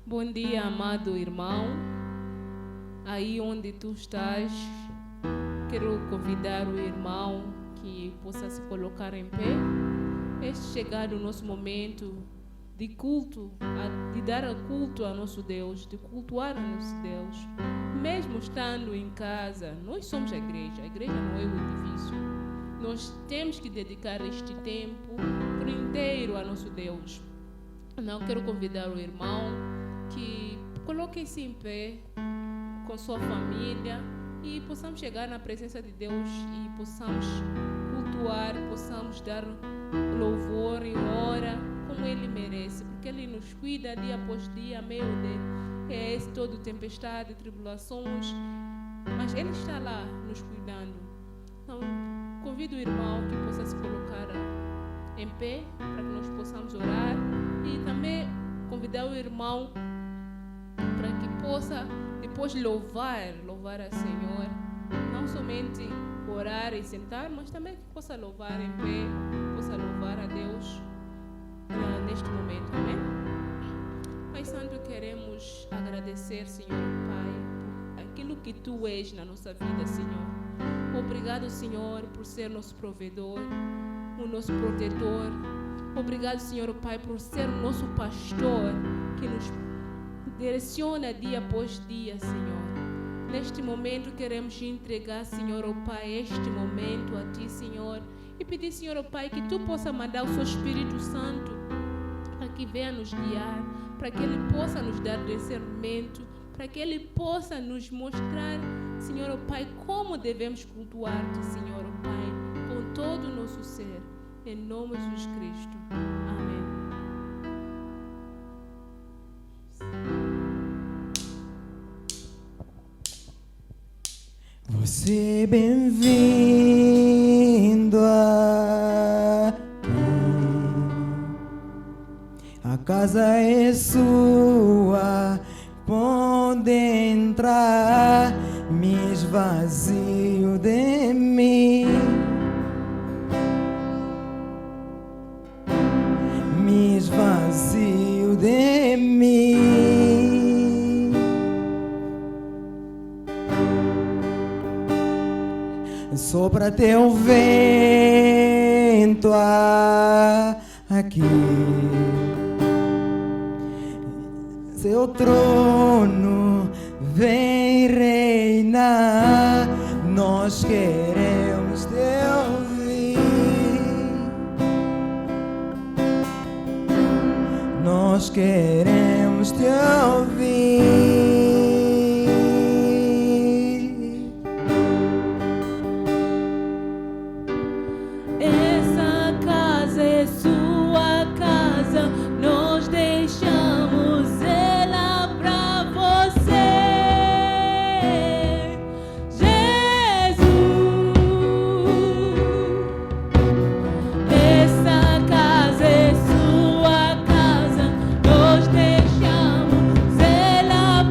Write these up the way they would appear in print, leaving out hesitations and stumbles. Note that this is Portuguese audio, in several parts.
Bom dia, amado irmão. Aí onde tu estás, quero convidar o irmão que possa se colocar em pé. Este chegado o nosso momento de culto, de dar culto ao nosso Deus, de cultuar ao nosso Deus. Mesmo estando em casa, nós somos a igreja não é o edifício. Nós temos que dedicar este tempo por inteiro ao nosso Deus. Não quero convidar o irmão que coloque-se em pé com sua família e possamos chegar na presença de Deus e possamos cultuar, possamos dar louvor e honra como Ele merece, porque Ele nos cuida dia após dia, meio de toda tempestade, tribulações, mas Ele está lá nos cuidando. Então, convido o irmão que possa se colocar em pé para que nós possamos orar e também convidar o irmão para que possa depois louvar a Senhor, não somente orar e sentar, mas também que possa louvar em pé, possa louvar a Deus neste momento, amém? Pai Santo, queremos agradecer, Senhor Pai, por aquilo que Tu és na nossa vida, Senhor. Obrigado, Senhor, por ser nosso provedor, o nosso protetor. Obrigado, Senhor Pai, por ser o nosso pastor que nos direciona dia após dia, Senhor. Neste momento queremos entregar, Senhor Pai, este momento a Ti, Senhor, e pedir, Senhor Pai, que Tu possa mandar o Seu Espírito Santo para que venha nos guiar, para que Ele possa nos dar discernimento, para que Ele possa nos mostrar, Senhor Pai, como devemos cultuar-Te, Senhor Pai, com todo o nosso ser. Em nome de Jesus Cristo. Amém. Você é bem-vindo a casa é sua, pode entrar, me esvazio de mim, me esvazio de mim. Sopra teu vento aqui, seu trono vem reinar. Nós queremos te ouvir, nós queremos te ouvir. Ela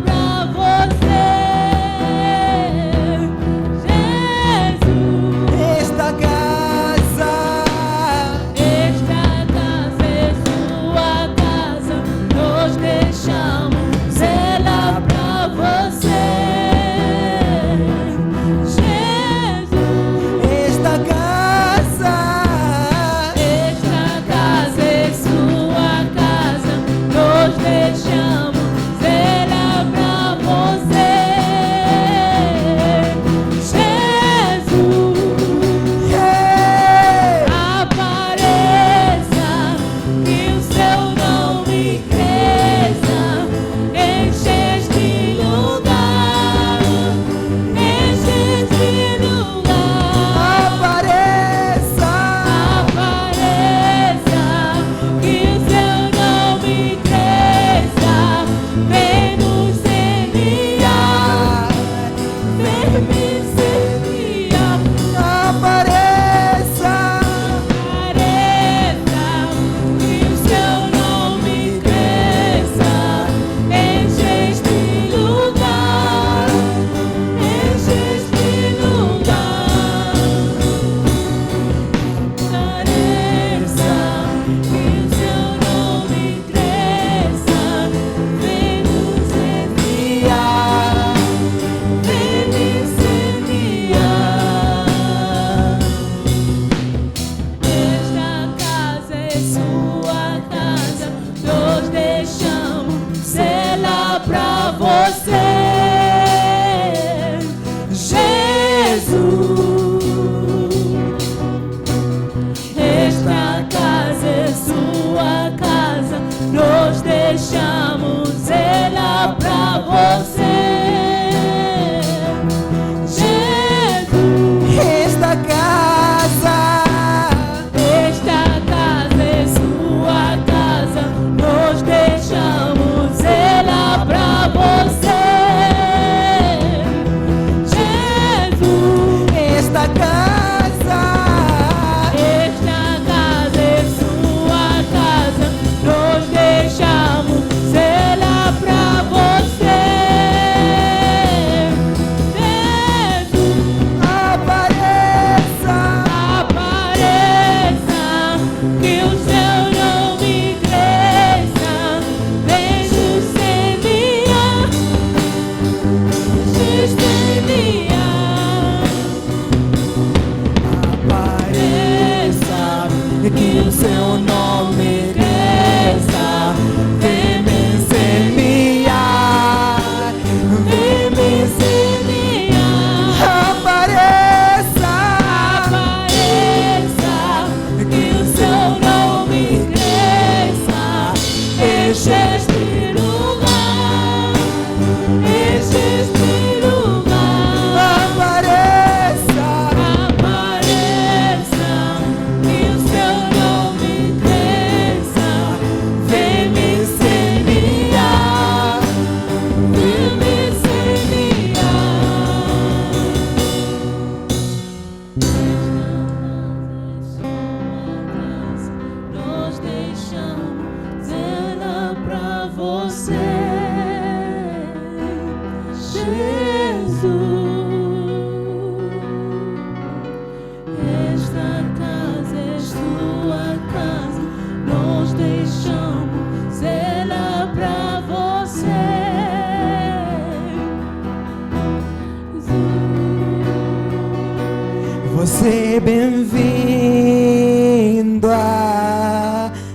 Você é bem-vindo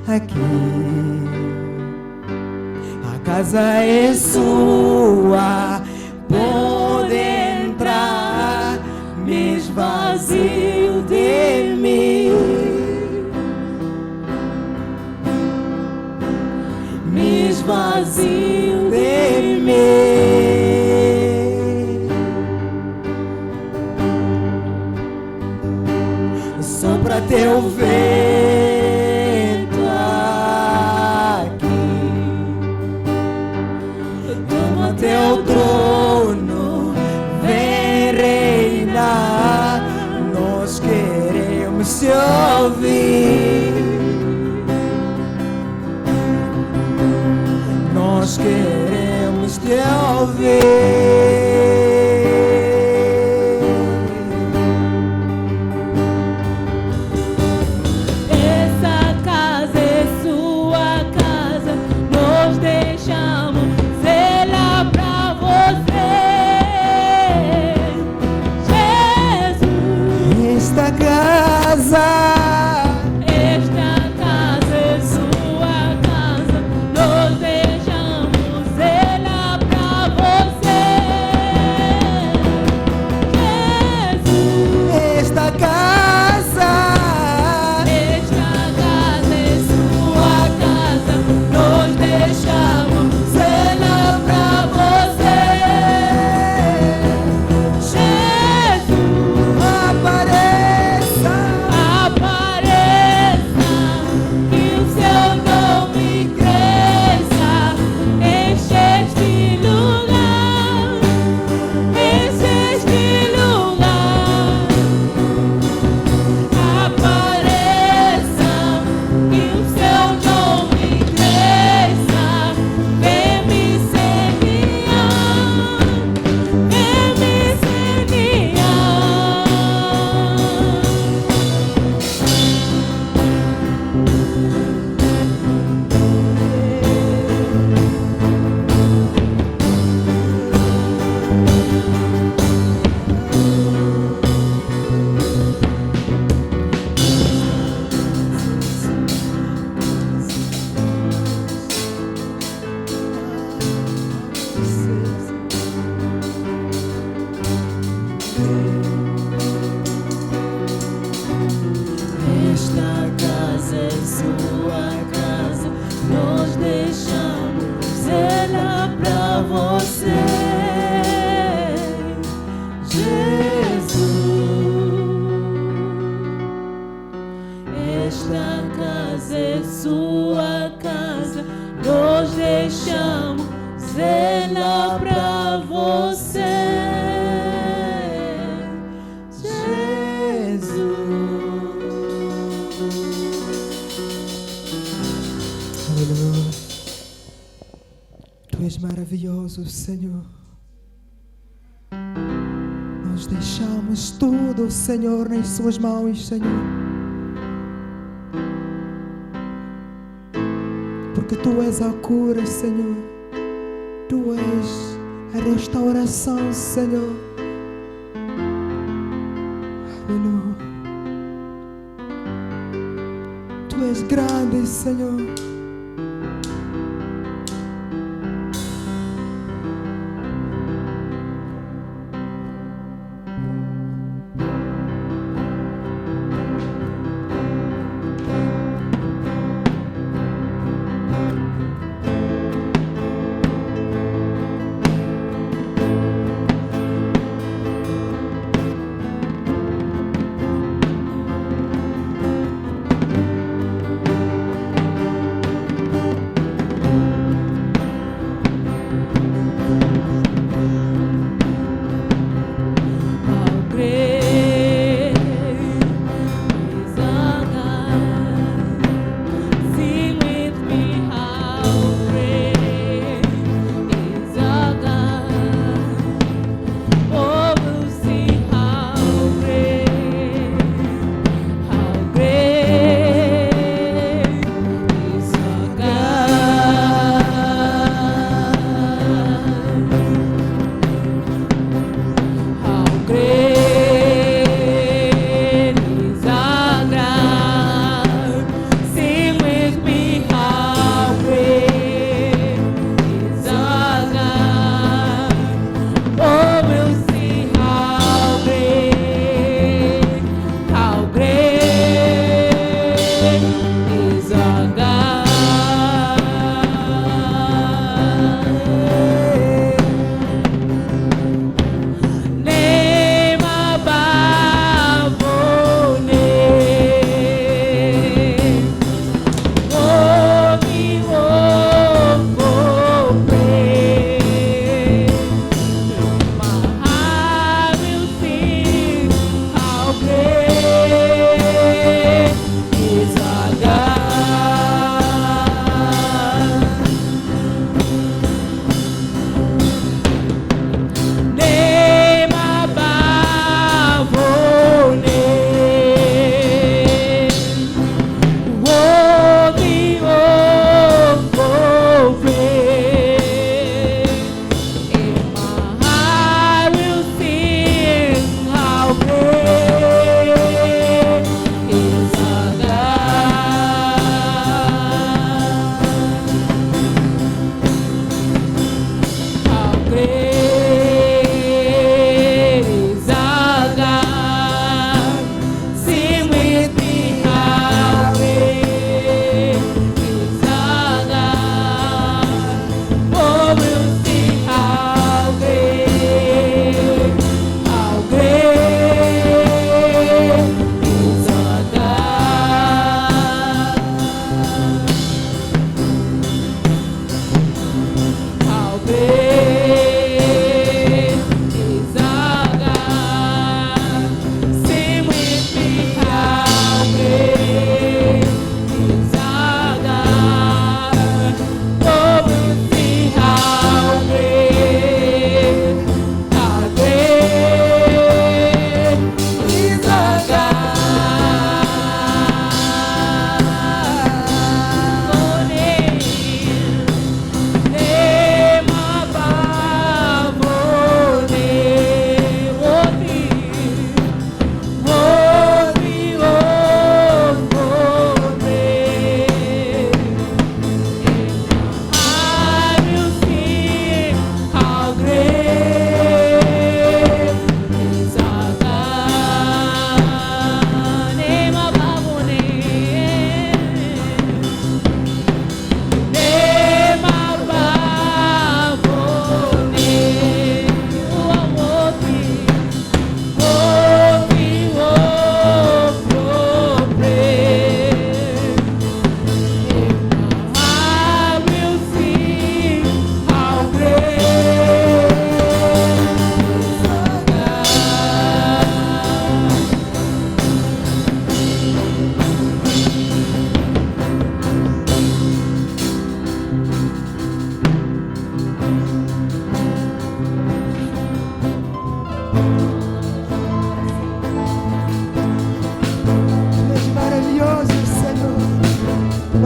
aqui. A casa é sua, pode entrar, me esvazio de mim, me esvazio de mim. Sopra teu vento aqui, toma teu trono, vem reinar. Nós queremos te ouvir, nós queremos te ouvir. Maravilhoso, Senhor. Nós deixamos tudo, Senhor, nas suas mãos, Senhor, porque Tu és a cura, Senhor. Tu és a restauração, Senhor. Aleluia. Tu és grande, Senhor.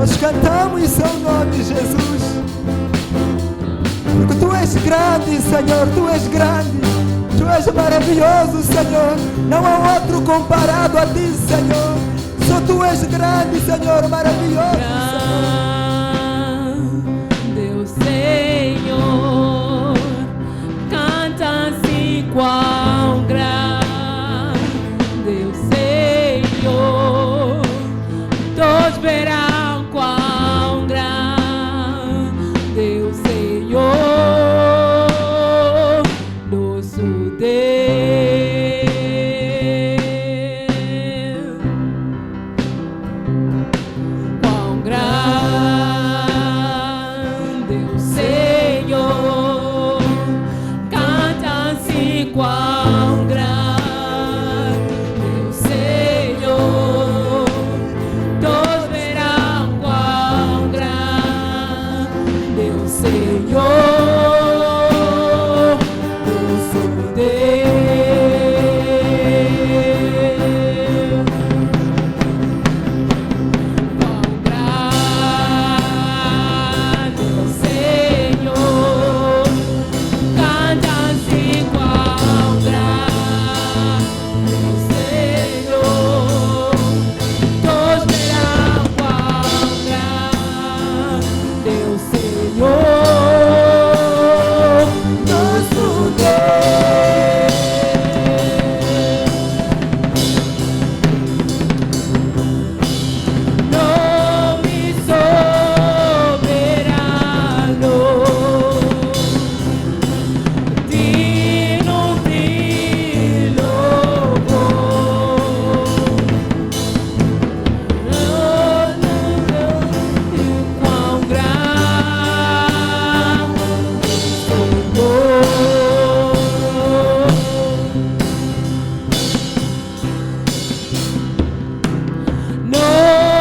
Nós cantamos em seu nome, Jesus. Porque tu és grande, Senhor, tu és grande. Tu és maravilhoso, Senhor. Não há outro comparado a ti, Senhor. Só tu és grande, Senhor, maravilhoso, Deus, Senhor, canta assim quão grande, Deus, Senhor, todos verão quão grande, Deus, Senhor, nosso Deus. Quão grande o Senhor, canta assim quão grande o Senhor, todos verão quão grande o Senhor, nosso Deus. Quão grande o Senhor, canta assim quão grande o Senhor, todos verão quão grande o Senhor, nosso Deus. Nome soberano, digno de louvor. Quão grande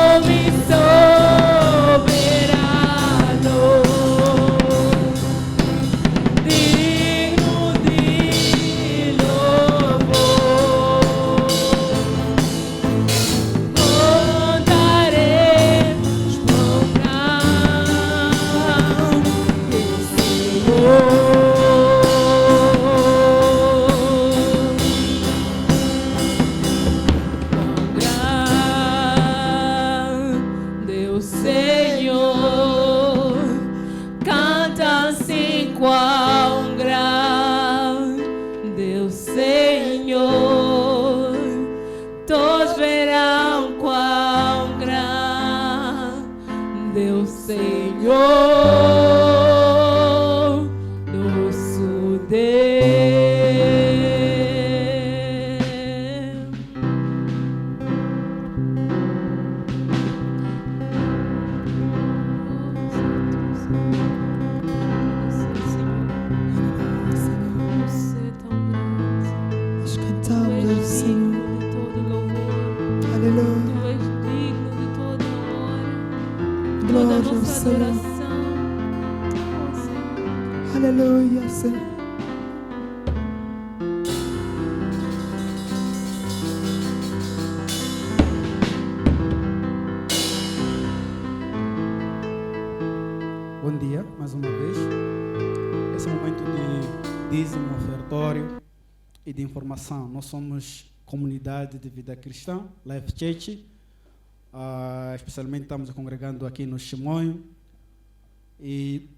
nome soberano, digno de louvor. Contaremos quão grande o Senhor, canta assim quão grande o Senhor, todos verão quão grande o Senhor, nosso Deus. Nós cantamos, Senhor. Aleluia. Glória ao Senhor. Aleluia, Senhor. Bom dia, mais uma vez. Esse é um momento de dízimo, ofertório e de informação. Nós somos comunidade de vida cristã, Life Church. Especialmente estamos congregando aqui no Chimoio. E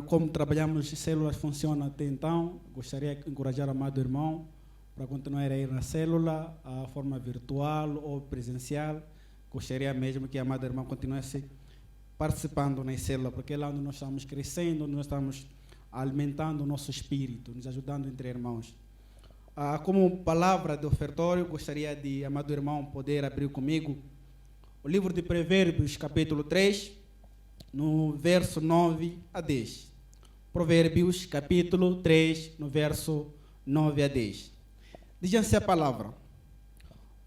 como trabalhamos, células funcionam até então, gostaria de encorajar o amado irmão para continuar a ir na célula, a forma virtual ou presencial. Gostaria mesmo que o amado irmão continuasse participando na célula, porque é lá onde nós estamos crescendo, nós estamos alimentando o nosso espírito, nos ajudando entre irmãos. Como palavra de ofertório, gostaria de, amado irmão, poder abrir comigo o livro de Provérbios, capítulo 3, no verso 9 a 10. Provérbios, capítulo 3, no verso 9 a 10. Diz assim a palavra: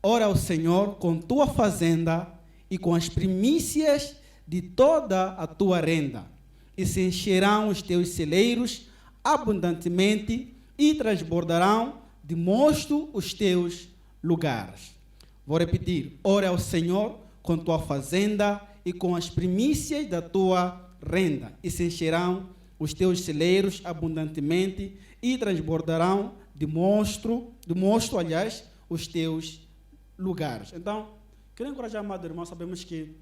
ora ao Senhor com tua fazenda e com as primícias de toda a tua renda, e se encherão os teus celeiros abundantemente e transbordarão de mosto os teus lugares. Vou repetir: ora ao Senhor com tua fazenda e com as primícias da tua renda, e se encherão os teus celeiros abundantemente e transbordarão de monstro, aliás, os teus lugares. Então, quero encorajar, amado irmão, sabemos que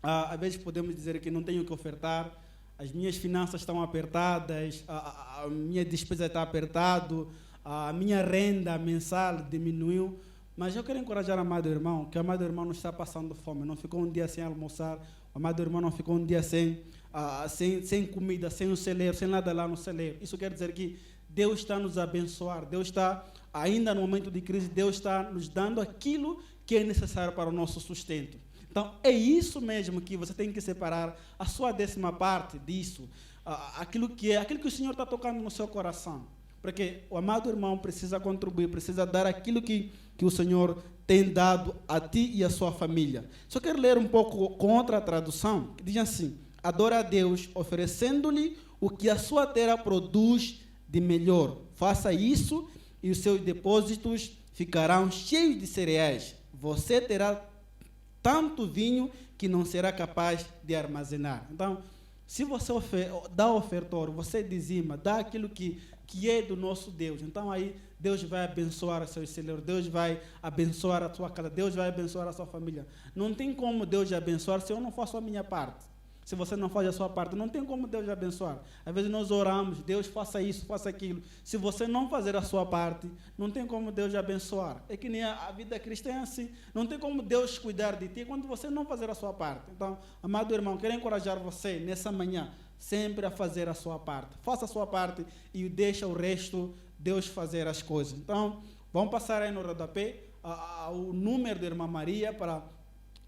às vezes podemos dizer que não tenho o que ofertar, as minhas finanças estão apertadas, a minha despesa está apertada, a minha renda mensal diminuiu, mas eu quero encorajar, amado irmão, que o amado irmão não está passando fome, não ficou um dia sem almoçar, o amado irmão não ficou um dia sem comida, sem o celeiro, sem nada lá no celeiro. Isso quer dizer que Deus está nos abençoar, Deus está, ainda no momento de crise, Deus está nos dando aquilo que é necessário para o nosso sustento. Então, é isso mesmo que você tem que separar a sua 10ª parte disso, aquilo que o Senhor está tocando no seu coração. Porque o amado irmão precisa contribuir, precisa dar aquilo que o Senhor tem dado a ti e a sua família. Só quero ler um pouco contra a tradução, que diz assim: adora a Deus, oferecendo-lhe o que a sua terra produz de melhor. Faça isso e os seus depósitos ficarão cheios de cereais. Você terá tanto vinho que não será capaz de armazenar. Então, se você dá ofertório, você dizima, dá aquilo que é do nosso Deus. Então aí Deus vai abençoar os seus celeiros, Deus vai abençoar a sua casa, Deus vai abençoar a sua família. Não tem como Deus te abençoar se eu não faço a minha parte. Se você não faz a sua parte, não tem como Deus te abençoar. Às vezes nós oramos, Deus faça isso, faça aquilo. Se você não fazer a sua parte, não tem como Deus te abençoar. É que nem a vida cristã é assim. Não tem como Deus cuidar de ti quando você não fazer a sua parte. Então, amado irmão, quero encorajar você nessa manhã, sempre a fazer a sua parte. Faça a sua parte e deixa o resto Deus fazer as coisas. Então, vamos passar aí no rodapé o número da irmã Maria para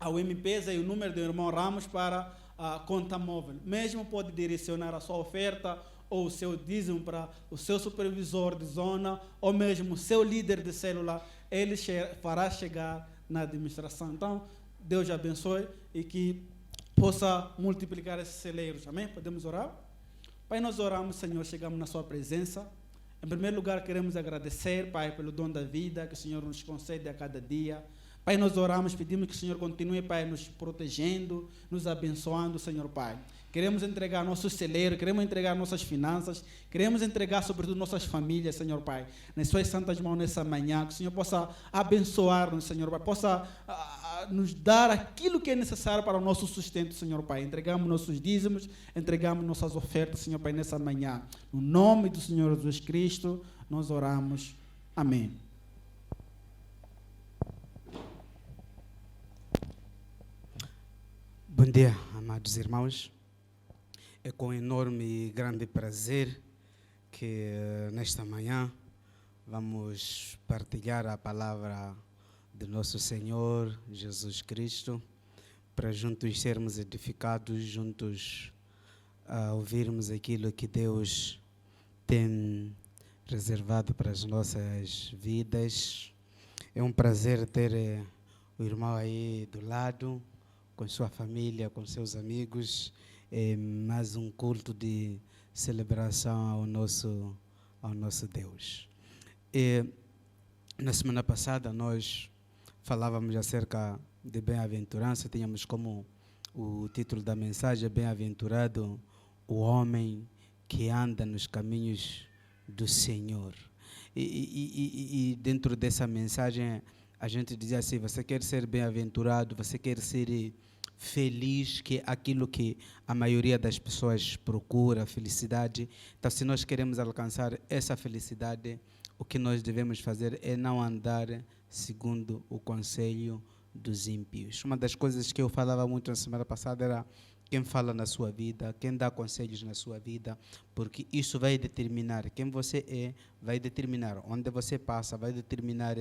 ao MPesa e o número do irmão Ramos para a conta móvel. Mesmo pode direcionar a sua oferta ou o seu dízimo para o seu supervisor de zona ou mesmo o seu líder de célula, ele fará chegar na administração. Então, Deus abençoe e que possa multiplicar esses celeiros. Amém? Podemos orar? Pai, nós oramos, Senhor, chegamos na sua presença. Em primeiro lugar, queremos agradecer, Pai, pelo dom da vida que o Senhor nos concede a cada dia. Pai, nós oramos, pedimos que o Senhor continue, Pai, nos protegendo, nos abençoando, Senhor Pai. Queremos entregar nossos celeiros, queremos entregar nossas finanças, queremos entregar, sobretudo, nossas famílias, Senhor Pai, nas suas santas mãos nessa manhã, que o Senhor possa abençoar-nos, Senhor Pai, possa nos dar aquilo que é necessário para o nosso sustento, Senhor Pai. Entregamos nossos dízimos, entregamos nossas ofertas, Senhor Pai, nessa manhã. No nome do Senhor Jesus Cristo, nós oramos. Amém. Bom dia, amados irmãos. É com enorme e grande prazer que nesta manhã vamos partilhar a palavra de nosso Senhor Jesus Cristo, para juntos sermos edificados, juntos ouvirmos aquilo que Deus tem reservado para as nossas vidas. É um prazer ter o irmão aí do lado, com sua família, com seus amigos, mais um culto de celebração ao nosso Deus. Na semana passada nós falávamos acerca de bem-aventurança, tínhamos como o título da mensagem: Bem-aventurado o homem que anda nos caminhos do Senhor. E dentro dessa mensagem a gente dizia assim: você quer ser bem-aventurado, você quer ser feliz, que é aquilo que a maioria das pessoas procura, felicidade. Então, se nós queremos alcançar essa felicidade, o que nós devemos fazer é não andar segundo o conselho dos ímpios. Uma das coisas que eu falava muito na semana passada era quem fala na sua vida, quem dá conselhos na sua vida, porque isso vai determinar quem você é, vai determinar onde você passa, vai determinar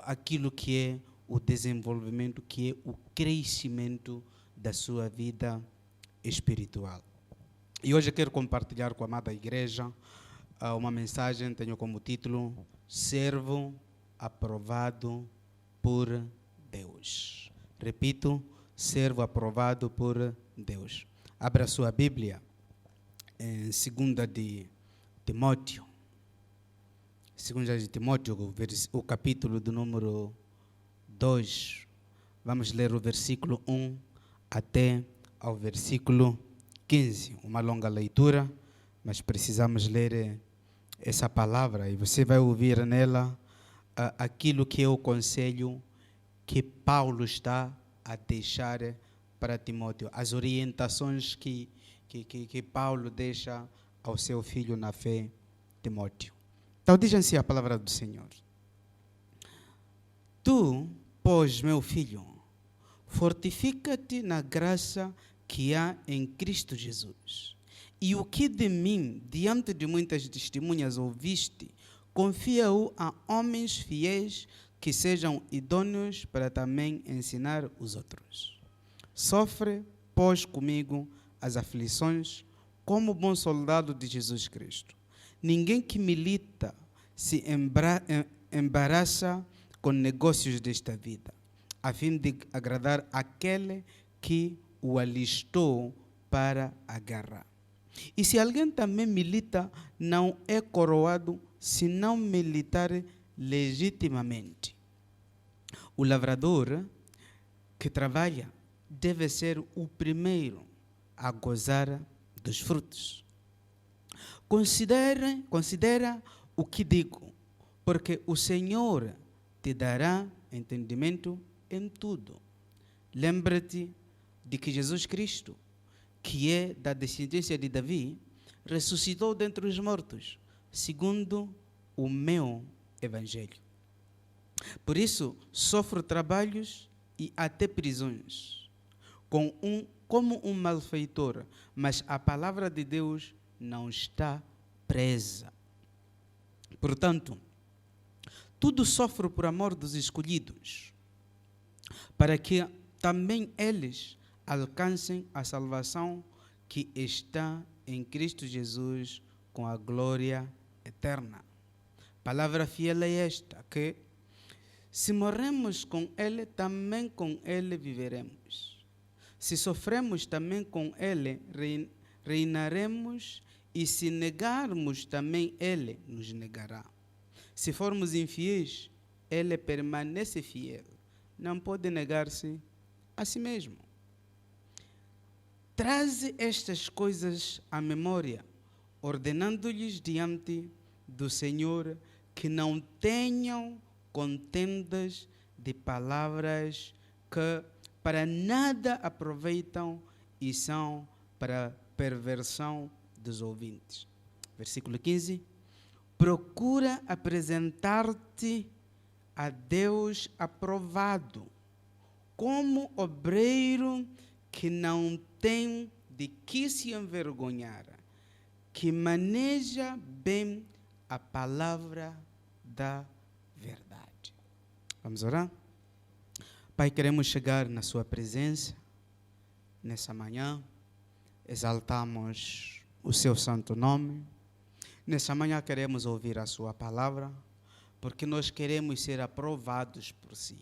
aquilo que é o desenvolvimento, que é o crescimento da sua vida espiritual. E hoje eu quero compartilhar com a amada igreja uma mensagem, tenho como título: Servo aprovado por Deus. Repito, servo aprovado por Deus. Abra sua Bíblia em 2 de Timóteo. 2 de Timóteo, o capítulo do número 2. Vamos ler o versículo 1 até ao versículo 15. Uma longa leitura, mas precisamos ler essa palavra e você vai ouvir nela aquilo que é o conselho que Paulo está a deixar para Timóteo, as orientações que Paulo deixa ao seu filho na fé, Timóteo. Então diz assim a palavra do Senhor: Tu, pois, meu filho, fortifica-te na graça que há em Cristo Jesus. E o que de mim, diante de muitas testemunhas ouviste, confia-o a homens fiéis que sejam idôneos para também ensinar os outros. Sofre, pois, comigo as aflições como bom soldado de Jesus Cristo. Ninguém que milita se embaraça com negócios desta vida, a fim de agradar aquele que o alistou para a guerra. E se alguém também milita, não é coroado se não militar legitimamente. O lavrador que trabalha deve ser o primeiro a gozar dos frutos. Considera o que digo, porque o Senhor te dará entendimento em tudo. Lembra-te de que Jesus Cristo, que é da descendência de Davi, ressuscitou dentre os mortos, segundo o meu evangelho. Por isso, sofro trabalhos e até prisões, como um malfeitor, mas a palavra de Deus não está presa. Portanto, tudo sofro por amor dos escolhidos, para que também eles alcancem a salvação que está em Cristo Jesus com a glória eterna. Palavra fiel é esta, que se morremos com Ele, também com Ele viveremos. Se sofremos, também com Ele reinaremos, e se negarmos, também Ele nos negará. Se formos infiéis, Ele permanece fiel. Não pode negar-se a si mesmo. Traze estas coisas à memória, ordenando-lhes diante do Senhor que não tenham contendas de palavras que para nada aproveitam e são para perversão dos ouvintes. Versículo 15. Procura apresentar-te a Deus aprovado, como obreiro que não tem de que se envergonhar, que maneja bem a palavra da verdade. Vamos orar? Pai, queremos chegar na sua presença nessa manhã, exaltamos o seu santo nome. Nessa manhã queremos ouvir a sua palavra, porque nós queremos ser aprovados por si,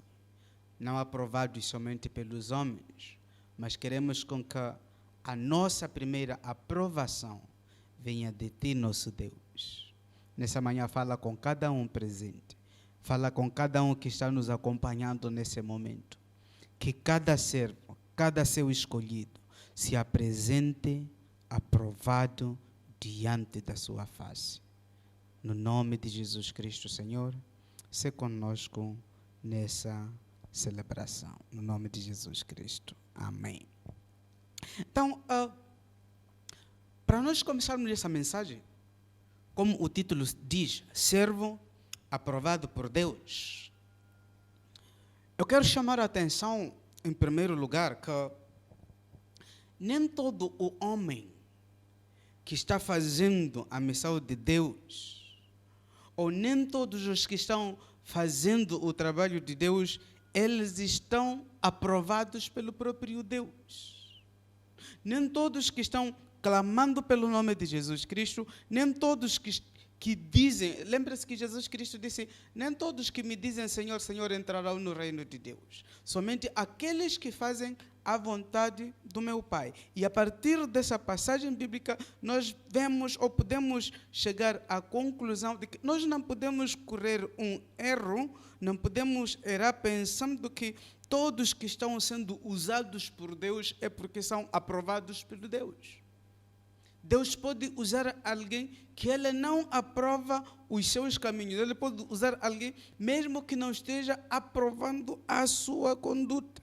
não aprovados somente pelos homens, mas queremos com que a nossa primeira aprovação venha de ti, nosso Deus. Nessa manhã fala com cada um presente, fala com cada um que está nos acompanhando nesse momento, que cada servo, cada seu escolhido se apresente aprovado diante da sua face. No nome de Jesus Cristo, Senhor, se conosco nessa celebração. No nome de Jesus Cristo. Amém. Então, para nós começarmos essa mensagem, como o título diz, servo aprovado por Deus, eu quero chamar a atenção, em primeiro lugar, que nem todo o homem que está fazendo a missão de Deus, ou nem todos os que estão fazendo o trabalho de Deus, eles estão aprovados pelo próprio Deus. Nem todos que estão clamando pelo nome de Jesus Cristo, nem todos que que dizem, lembra-se que Jesus Cristo disse, nem todos que me dizem Senhor, Senhor entrarão no reino de Deus, somente aqueles que fazem a vontade do meu Pai. E a partir dessa passagem bíblica, nós vemos ou podemos chegar à conclusão de que nós não podemos correr um erro, não podemos errar pensando que todos que estão sendo usados por Deus é porque são aprovados por Deus. Deus pode usar alguém que Ele não aprova os seus caminhos. Ele pode usar alguém mesmo que não esteja aprovando a sua conduta.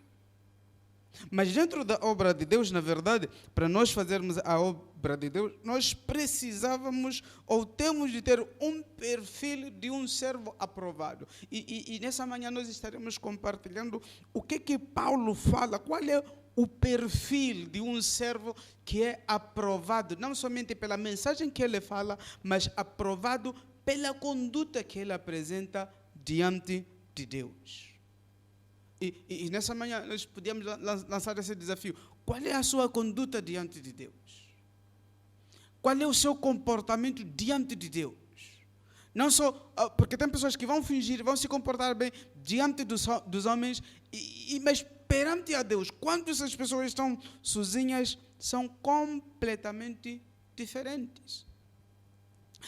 Mas dentro da obra de Deus, na verdade, para nós fazermos a obra de Deus, nós precisávamos ou temos de ter um perfil de um servo aprovado. E nessa manhã nós estaremos compartilhando o que Paulo fala, qual é o perfil de um servo que é aprovado, não somente pela mensagem que ele fala, mas aprovado pela conduta que ele apresenta diante de Deus. E nessa manhã nós podíamos lançar esse desafio. Qual é a sua conduta diante de Deus? Qual é o seu comportamento diante de Deus? Não só, porque tem pessoas que vão fingir, vão se comportar bem diante dos homens, mas perante a Deus, quando essas pessoas estão sozinhas, são completamente diferentes.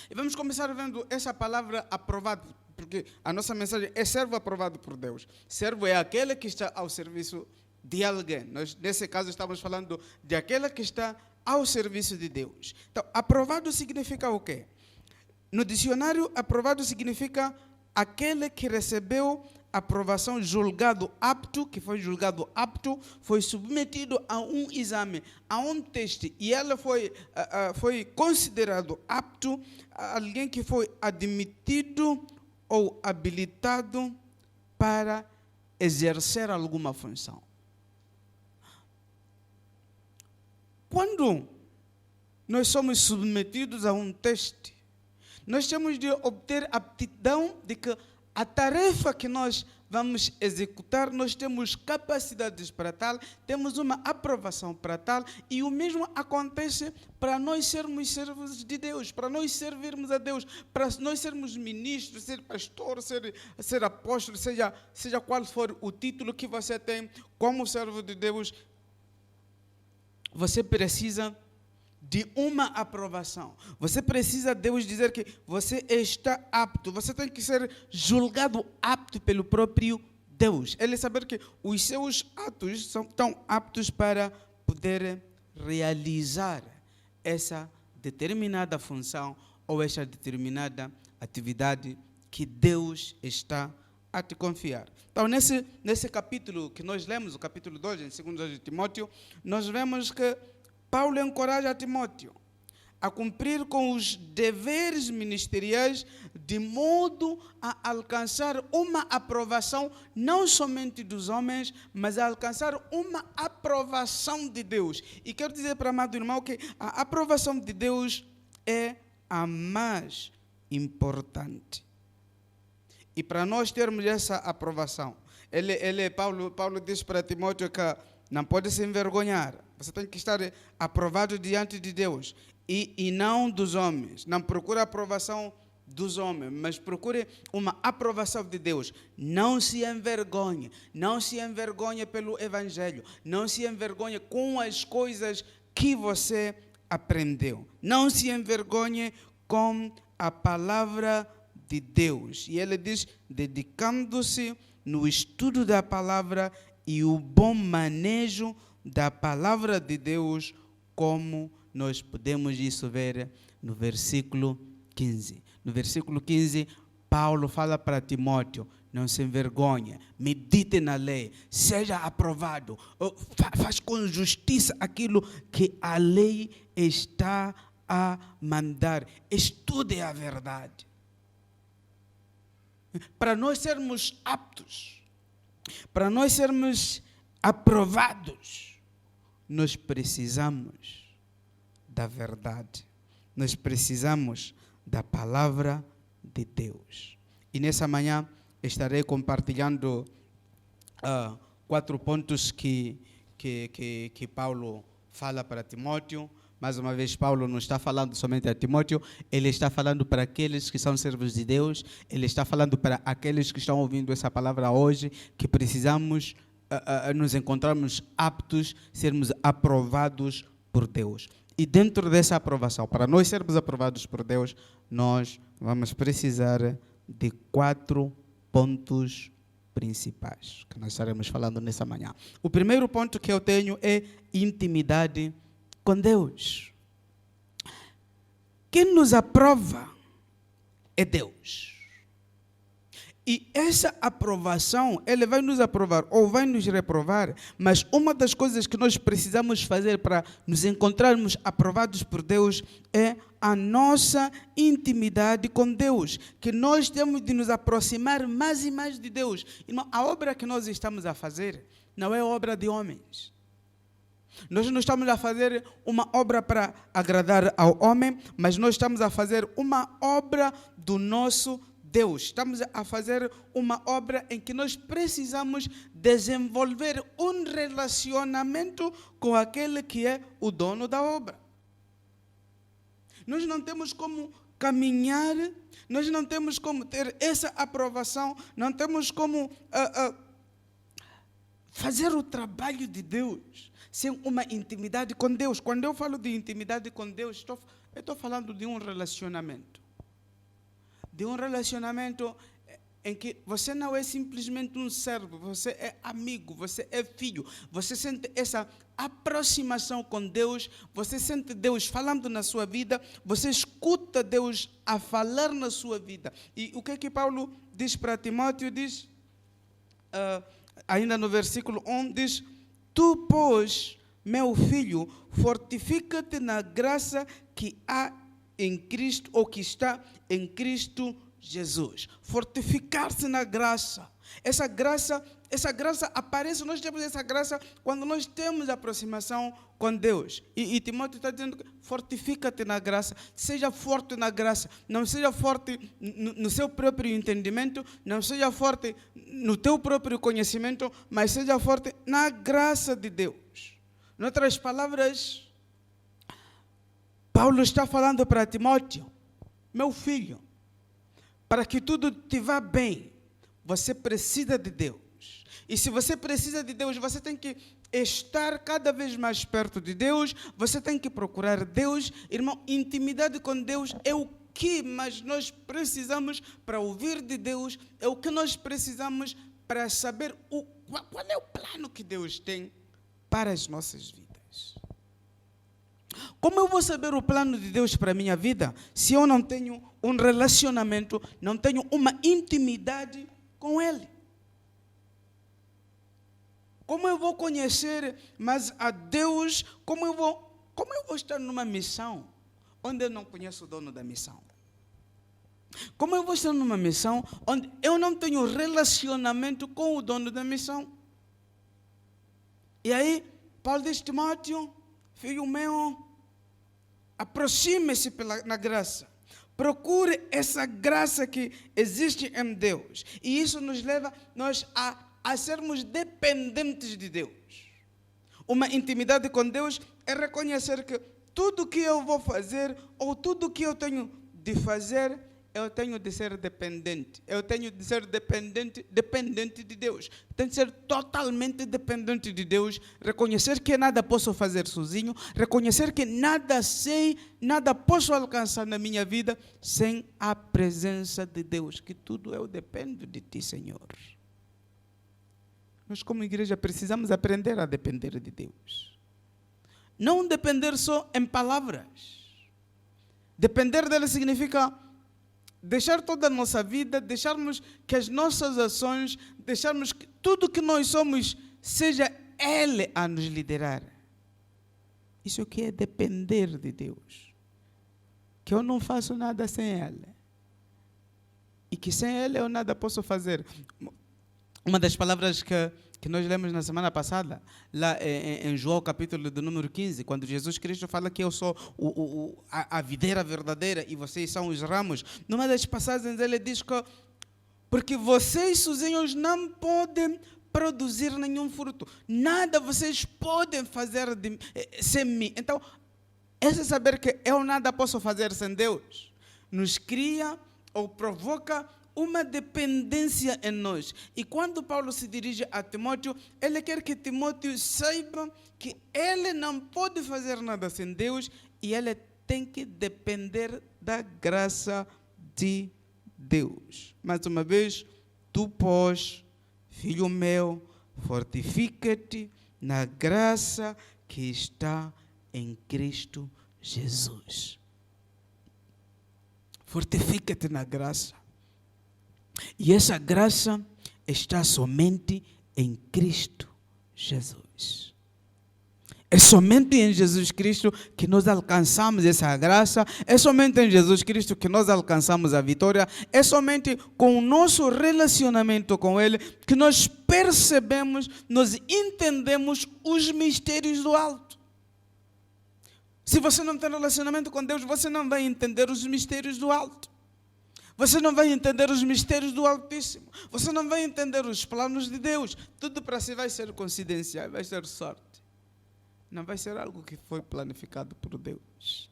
E vamos começar vendo essa palavra aprovado, porque a nossa mensagem é servo aprovado por Deus. Servo é aquele que está ao serviço de alguém. Nós, nesse caso, estamos falando de aquele que está ao serviço de Deus. Então, aprovado significa o quê? No dicionário, aprovado significa aquele que recebeu aprovação, julgado apto, que foi julgado apto, foi submetido a um exame, a um teste, e ela foi considerado apto, alguém que foi admitido ou habilitado para exercer alguma função. Quando nós somos submetidos a um teste, nós temos de obter aptidão de que a tarefa que nós vamos executar, nós temos capacidades para tal, temos uma aprovação para tal, e o mesmo acontece para nós sermos servos de Deus, para nós servirmos a Deus, para nós sermos ministros, ser pastor, ser apóstolo, seja qual for o título que você tem como servo de Deus, você precisa de uma aprovação. Você precisa de Deus dizer que você está apto. Você tem que ser julgado apto pelo próprio Deus. Ele saber que os seus atos são tão aptos para poder realizar essa determinada função ou essa determinada atividade que Deus está a te confiar. Então, nesse capítulo que nós lemos, o capítulo 2, em 2 de Timóteo, nós vemos que Paulo encoraja Timóteo a cumprir com os deveres ministeriais de modo a alcançar uma aprovação não somente dos homens, mas a alcançar uma aprovação de Deus. E quero dizer para o amado irmão que a aprovação de Deus é a mais importante. E para nós termos essa aprovação, Paulo diz para Timóteo que não pode se envergonhar. Você tem que estar aprovado diante de Deus e não dos homens. Não procure a aprovação dos homens, mas procure uma aprovação de Deus. Não se envergonhe. Não se envergonhe pelo Evangelho. Não se envergonhe com as coisas que você aprendeu. Não se envergonhe com a palavra de Deus. E ele diz, dedicando-se no estudo da palavra e o bom manejo da palavra de Deus, como nós podemos isso ver no versículo 15. No versículo 15, Paulo fala para Timóteo, não se envergonhe, medite na lei, seja aprovado, faz com justiça aquilo que a lei está a mandar, estude a verdade. Para nós sermos aptos, para nós sermos aprovados, nós precisamos da verdade. Nós precisamos da palavra de Deus. E nessa manhã estarei compartilhando 4 pontos que Paulo fala para Timóteo, Mais uma vez, Paulo não está falando somente a Timóteo, ele está falando para aqueles que são servos de Deus, ele está falando para aqueles que estão ouvindo essa palavra hoje, que precisamos nos encontrarmos aptos, sermos aprovados por Deus. E dentro dessa aprovação, para nós sermos aprovados por Deus, nós vamos precisar de 4 pontos principais, que nós estaremos falando nessa manhã. O primeiro ponto que eu tenho é intimidade com Deus. Quem nos aprova é Deus. E essa aprovação, Ele vai nos aprovar ou vai nos reprovar, mas uma das coisas que nós precisamos fazer para nos encontrarmos aprovados por Deus é a nossa intimidade com Deus, que nós temos de nos aproximar mais e mais de Deus. Irmão, a obra que nós estamos a fazer não é obra de homens. Nós não estamos a fazer uma obra para agradar ao homem, mas nós estamos a fazer uma obra do nosso Deus. Estamos a fazer uma obra em que nós precisamos desenvolver um relacionamento com aquele que é o dono da obra. Nós não temos como caminhar, nós não temos como ter essa aprovação, não temos como fazer o trabalho de Deus sem uma intimidade com Deus. Quando eu falo de intimidade com Deus, eu estou falando de um relacionamento. De um relacionamento em que você não é simplesmente um servo, você é amigo, você é filho, você sente essa aproximação com Deus, você sente Deus falando na sua vida, você escuta Deus a falar na sua vida. E o que é que Paulo diz para Timóteo? Diz, ainda no versículo 1, diz: tu, pois, meu filho, fortifica-te na graça que há em Cristo, ou que está em Cristo Jesus. Fortificar-se na graça. Essa graça aparece, nós temos essa graça quando nós temos aproximação com Deus. E Timóteo está dizendo: fortifica-te na graça, seja forte na graça, não seja forte no seu próprio entendimento, não seja forte no teu próprio conhecimento, mas seja forte na graça de Deus. Em outras palavras, Paulo está falando para Timóteo: meu filho, para que tudo te vá bem, você precisa de Deus. E se você precisa de Deus, você tem que estar cada vez mais perto de Deus, você tem que procurar Deus. Irmão, intimidade com Deus é o que mais nós precisamos para ouvir de Deus, é o que nós precisamos para saber qual é o plano que Deus tem para as nossas vidas. Como eu vou saber o plano de Deus para a minha vida se eu não tenho um relacionamento, não tenho uma intimidade com Ele? Como eu vou conhecer mais a Deus? Como eu vou estar numa missão onde eu não conheço o dono da missão? Como eu vou estar numa missão onde eu não tenho relacionamento com o dono da missão? E aí, Paulo diz: Timóteo, filho meu, aproxime-se na graça. Procure essa graça que existe em Deus. E isso nos leva a sermos dependentes de Deus. Uma intimidade com Deus é reconhecer que tudo que eu vou fazer, ou tudo que eu tenho de fazer, eu tenho de ser dependente. Eu tenho de ser dependente de Deus. Tenho de ser totalmente dependente de Deus. Reconhecer que nada posso fazer sozinho. Reconhecer que nada sei, nada posso alcançar na minha vida sem a presença de Deus. Que tudo eu dependo de Ti, Senhor. Nós, como igreja, precisamos aprender a depender de Deus. Não depender só em palavras. Depender dele significa deixar toda a nossa vida, deixarmos que as nossas ações, deixarmos que tudo que nós somos, seja Ele a nos liderar. Isso que é depender de Deus. Que eu não faço nada sem Ele. E que sem Ele eu nada posso fazer. Uma das palavras que nós lemos na semana passada, lá em João capítulo do número 15, quando Jesus Cristo fala que eu sou a videira verdadeira e vocês são os ramos, numa das passagens ele diz que porque vocês sozinhos não podem produzir nenhum fruto, nada vocês podem fazer sem mim. Então, Esse saber que eu nada posso fazer sem Deus nos cria ou provoca uma dependência em nós. E quando Paulo se dirige a Timóteo, ele quer que Timóteo saiba que ele não pode fazer nada sem Deus e ele tem que depender da graça de Deus. Mais uma vez, tu, pois, filho meu, fortifica-te na graça que está em Cristo Jesus. Fortifica-te na graça. E essa graça está somente em Cristo Jesus. É somente em Jesus Cristo que nós alcançamos essa graça. É somente em Jesus Cristo que nós alcançamos a vitória. É somente com o nosso relacionamento com Ele que nós percebemos, nós entendemos os mistérios do alto. Se você não tem relacionamento com Deus, você não vai entender os mistérios do alto. Você não vai entender os mistérios do Altíssimo. Você não vai entender os planos de Deus. Tudo para si vai ser coincidência, vai ser sorte. Não vai ser algo que foi planificado por Deus.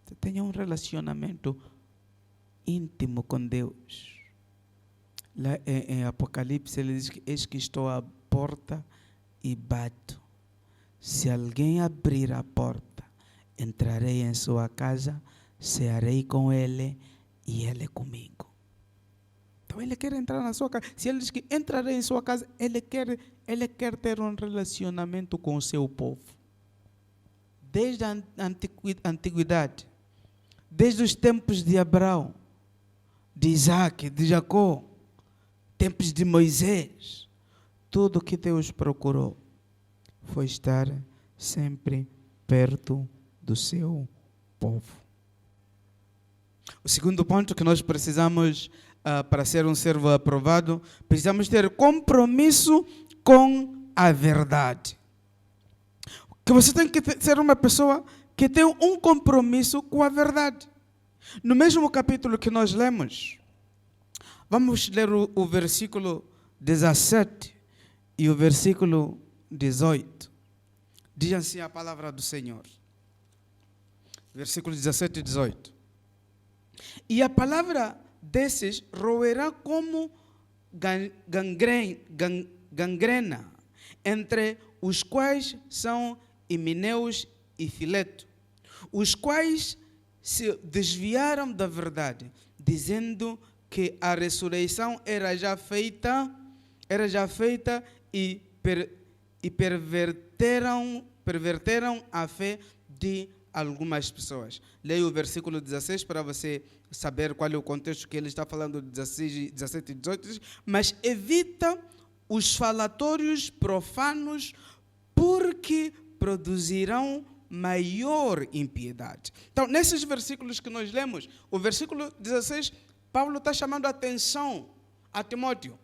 Você tenha um relacionamento íntimo com Deus. Lá em Apocalipse ele diz que eis que estou à porta e bato. Se alguém abrir a porta, entrarei em sua casa, cearei com ele e ele comigo. Então ele quer entrar na sua casa. Se ele diz que entrarei em sua casa, ele quer ter um relacionamento com o seu povo. Desde a antiguidade, desde os tempos de Abraão, de Isaac, de Jacó, tempos de Moisés, tudo que Deus procurou foi estar sempre perto do seu povo. O segundo ponto que nós precisamos, para ser um servo aprovado, precisamos ter compromisso com a verdade. Que você tem que ser uma pessoa que tem um compromisso com a verdade. No mesmo capítulo que nós lemos, vamos ler o versículo 17 e o versículo 18. Diz assim a palavra do Senhor. Versículos 17 e 18. E a palavra desses roerá como gangrena, entre os quais são Himeneus e Fileto, os quais se desviaram da verdade, dizendo que a ressurreição era já feita e perverteram a fé de algumas pessoas. Leia o versículo 16 para você saber qual é o contexto que ele está falando, 16, 17 e 18. Mas evita os falatórios profanos, porque produzirão maior impiedade. Então, nesses versículos que nós lemos, o versículo 16, Paulo está chamando a atenção a Timóteo.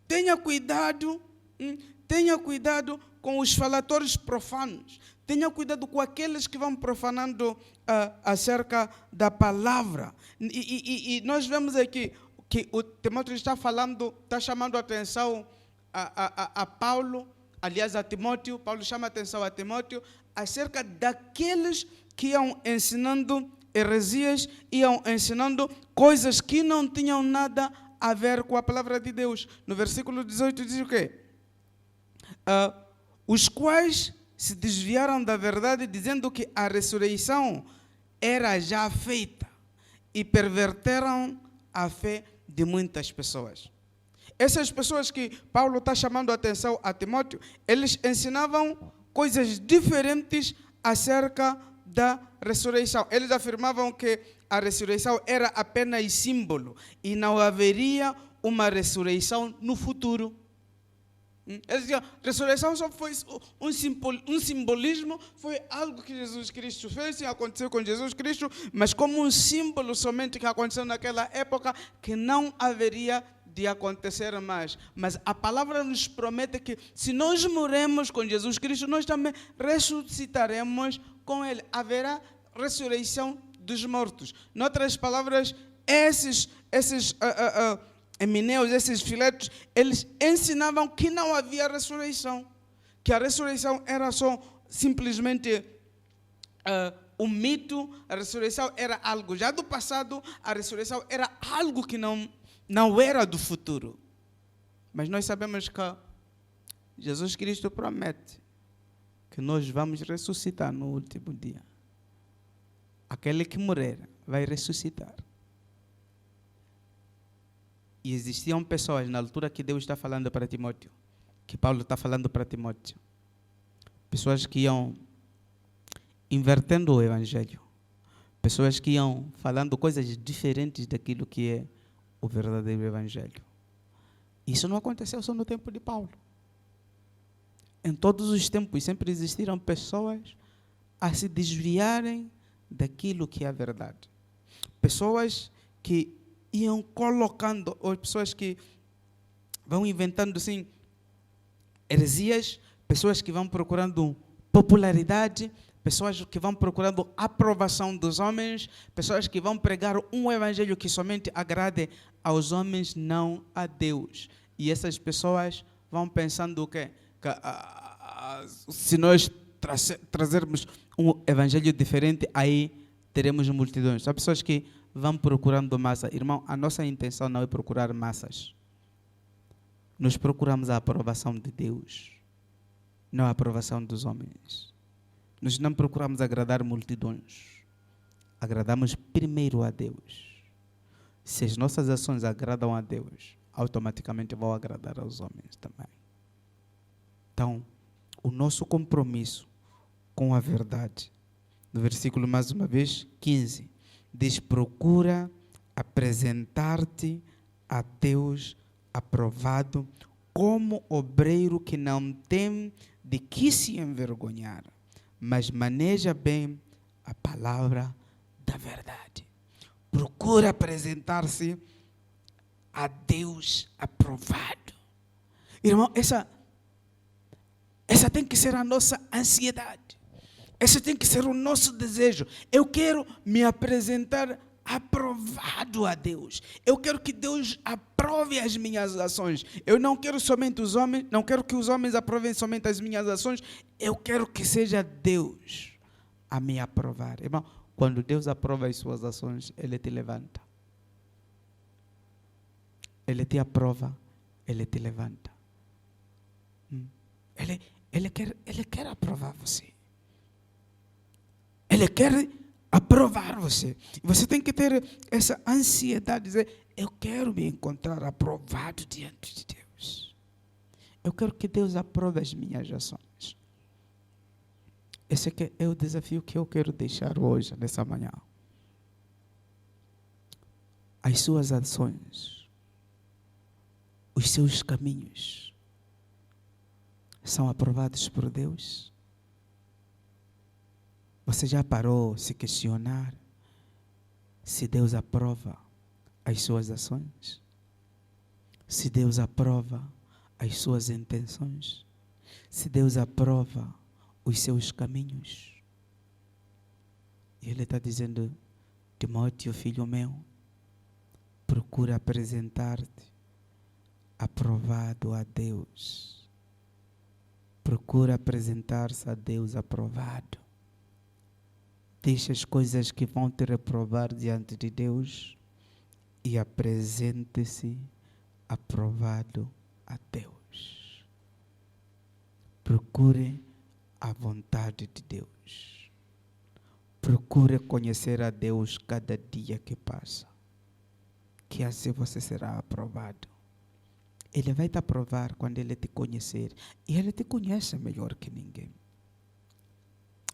Tenha cuidado com os falatórios profanos. Tenha cuidado com aqueles que vão profanando acerca da palavra. E nós vemos aqui que o Timóteo está chamando a atenção a Paulo, aliás a Timóteo. Paulo chama a atenção a Timóteo acerca daqueles que iam ensinando heresias, iam ensinando coisas que não tinham nada a ver com a palavra de Deus. No versículo 18 diz o quê? Os quais se desviaram da verdade, dizendo que a ressurreição era já feita, e perverteram a fé de muitas pessoas. Essas pessoas que Paulo está chamando a atenção a Timóteo, eles ensinavam coisas diferentes acerca da ressurreição. Eles afirmavam que a ressurreição era apenas símbolo e não haveria uma ressurreição no futuro. Eles diziam, ressurreição só foi um simbolismo, foi algo que Jesus Cristo fez e aconteceu com Jesus Cristo, mas como um símbolo somente que aconteceu naquela época, que não haveria de acontecer mais. Mas a palavra nos promete que se nós morremos com Jesus Cristo, nós também ressuscitaremos com Ele. Haverá ressurreição dos mortos. Em outras palavras, esses Himeneus, esses Filetos, eles ensinavam que não havia ressurreição, que a ressurreição era só simplesmente o mito, a ressurreição era algo já do passado, a ressurreição era algo que não era do futuro. Mas nós sabemos que Jesus Cristo promete que nós vamos ressuscitar no último dia. Aquele que morrer vai ressuscitar. E existiam pessoas na altura que Deus está falando para Timóteo, que Paulo está falando para Timóteo. Pessoas que iam invertendo o evangelho. Pessoas que iam falando coisas diferentes daquilo que é o verdadeiro evangelho. Isso não aconteceu só no tempo de Paulo. Em todos os tempos sempre existiram pessoas a se desviarem daquilo que é a verdade. Pessoas que iam colocando, ou pessoas que vão inventando assim heresias, pessoas que vão procurando popularidade, pessoas que vão procurando aprovação dos homens, pessoas que vão pregar um evangelho que somente agrade aos homens, não a Deus. E essas pessoas vão pensando que se nós trazermos um evangelho diferente, aí teremos multidões. São pessoas que vão procurando massa. Irmão, a nossa intenção não é procurar massas. Nós procuramos a aprovação de Deus, não a aprovação dos homens. Nós não procuramos agradar multidões. Agradamos primeiro a Deus. Se as nossas ações agradam a Deus, automaticamente vão agradar aos homens também. Então, o nosso compromisso com a verdade, no versículo mais uma vez, 15, diz: procura apresentar-te a Deus aprovado como obreiro que não tem de que se envergonhar, mas maneja bem a palavra da verdade. Procura apresentar-se a Deus aprovado. Irmão, essa tem que ser a nossa ansiedade. Esse tem que ser o nosso desejo. Eu quero me apresentar aprovado a Deus. Eu quero que Deus aprove as minhas ações. Eu não quero somente os homens, não quero que os homens aprovem somente as minhas ações. Eu quero que seja Deus a me aprovar. Irmão, quando Deus aprova as suas ações, Ele te levanta. Ele te aprova, Ele te levanta. Ele quer aprovar você. Ele quer aprovar você. Você tem que ter essa ansiedade de dizer: eu quero me encontrar aprovado diante de Deus. Eu quero que Deus aprove as minhas ações. Esse aqui é o desafio que eu quero deixar hoje, nessa manhã. As suas ações, os seus caminhos, são aprovados por Deus? Você já parou se questionar se Deus aprova as suas ações? Se Deus aprova as suas intenções? Se Deus aprova os seus caminhos? E Ele está dizendo: Timóteo, filho meu, procura apresentar-te aprovado a Deus. Procura apresentar-se a Deus aprovado. Deixa as coisas que vão te reprovar diante de Deus e apresente-se aprovado a Deus. Procure a vontade de Deus. Procure conhecer a Deus cada dia que passa, que assim você será aprovado. Ele vai te aprovar quando Ele te conhecer. E Ele te conhece melhor que ninguém.